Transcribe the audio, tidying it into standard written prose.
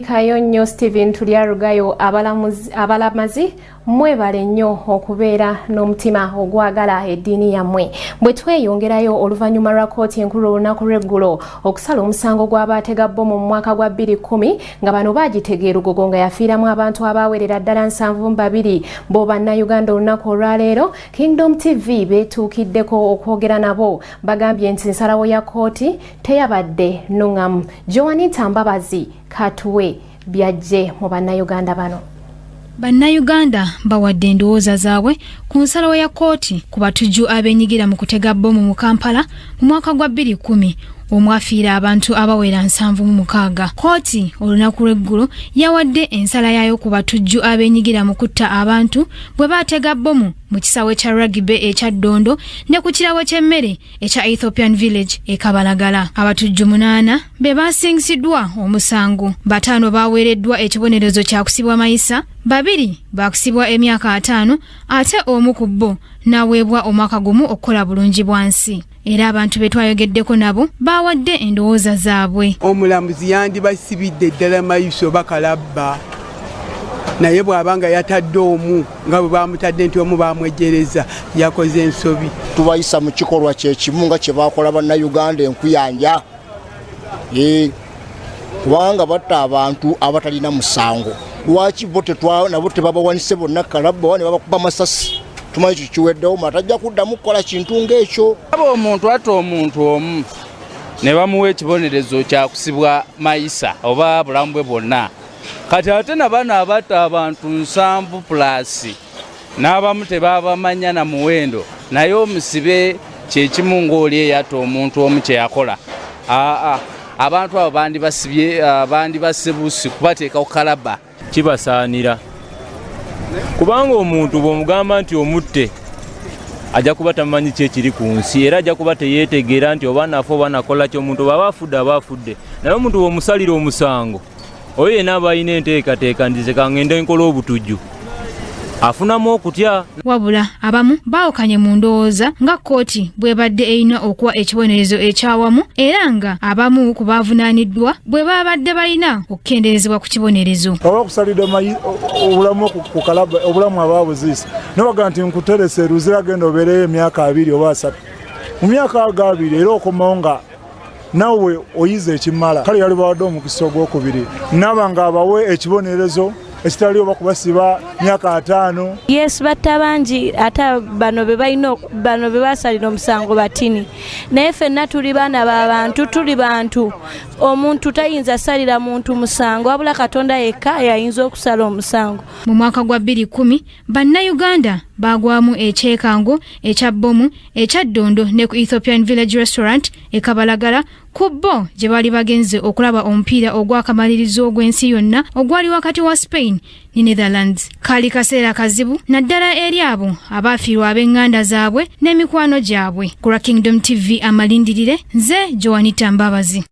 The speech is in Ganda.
Kirabikayo nnyo Steven Tulyarugayo abalamazi mwebale nnyo okubeera n'omutima ogwagala eddiini yammwe. Bwe tweyongerayo oluvannyuma lwa kkooti enkulu olunaku lw'eggulo okusala omusango gw'abaatega bbomu mu mwaka gwa 2010 nga bano baagitegeera Lugogo nga yafiiramu abantu abawerera ddala 72 bo bannayuganda olunaku olwaleero. Kingdom TV beetuukiddeko okwogera nabo bagambye nti ensalawo ya kkooti teyabadde nnuŋŋamu. Joanita Mbabazi katuwe byajje mu bannayuganda bano. Bannayuganda bawadde endowooza zaabwe ku nsalawo ya kkooti ku batujju abeenyigira mu kutega bbomu mu Kampala mu mwaka gwa 2010 omwafiira abantu abawera 76. Kkooti olunaku lw'eggulo yawadde ensala yaayo ku batujju abeenyigira mu kutta abantu bwe baatega bbomu mu kisaawe kya Rugby ekya Ddondo ne ku kirawo ky'emmere ekya Ethiopian Village e Kabalagala. Abatujju 8 be baasingisiddwa omusango, 5 baaweereddwa ekibonerezo kya kusibwa mayisa, 2 baakusibwa emyaka 5 ate omu ku bo n'aweebwa omwaka gumu okukola bulungi bwansi. Era abantu be twayogeddeko nabo baawadde endowooza zaabwe. Omulamuzi yandibasibidde ddala mayisa bakalabba, naye bw'abanga yatadde omu nga bwe bamutadde nti omu bamwejereza yakoze ensobi. Tubayisa mu kikolwa kyekimu nga kye baakola bannayuganda enkuyanja, kubanga batta abantu abatalina musango. Lwaki bo nabo tebabawanise bonna kalabba ne babakuba masasi? Tumanyi kikiweddewo matajja kuddamu kukola kintu ng'ekyo. Aba omuntu ate omuntu omu ne bamuwa ekibonerezo kya kusibwa mayisa oba bulamu bwe bwonna, kati ate na bano abatta abantu 7+ n'abamu tebabamanya na muwendo, naye omusibe kyekimu ng'oli eyata omuntu omu kye yakola. Abantu abo bandibasibye busi kubateeka ku kalaba. Kibasaanira kubanga omuntu bw'omugamba nti omutte ajja kuba tamanyi kyekiri ku nsi, era ajja kuba teyeetegeera nti oba nafa oba nakola ky'omuntu bw'aba afudde. Naye omuntu bw'omusalira omusango oyo yenna aba alina enteekateeka nti ka ngende nkola obutujju, afunamu okutya. Wabula abamu baawukanye mu ndowooza nga kkooti bw'ebadde erina okuwa ekibonerezo ekyawamu, era nga abamu ku baavunaaniddwa bwe babadde balina okukendeezebwa ku kibonerezo. Oba kusalidde obulamu ku kalaba obulamu abaabuziisa nobaga nti nkuterese eruzira genda obeereyo emyaka 2 oba 3. Mu myaka 2 era okomawo nga nawe oyize ekimala, kale yali bawadde omukisa ogwokubiri naba nga abawe ekibonerezo ekitali oba kubasiba myaka 5. Yes, batta bangi ate bano be basalira omusango batini, naye ffenna tuli baana b'abantu, tuli bantu. Omuntu tayinza salira muntu musango wabula Katonda yekka yayinza okusala omusango. Mu mwaka gwa 2010 bannayuganda baagwamu ekyekango ekya bbomu ekya Ddondo ne ku Ethiopian Village Restaurant e Kabalagala ku bo gye bali bagenze okulaba omupiira ogw'akamalirizo ogw'ensi yonna ogwali wakati wa Spain ne Netherlands. Kali kaseera kazibu naddala eri abo abaafiirwa ab'enganda zaabwe n'emikwano gyabwe. Ku Kingdom TV amalindirire, nze Joanita Mbabazi.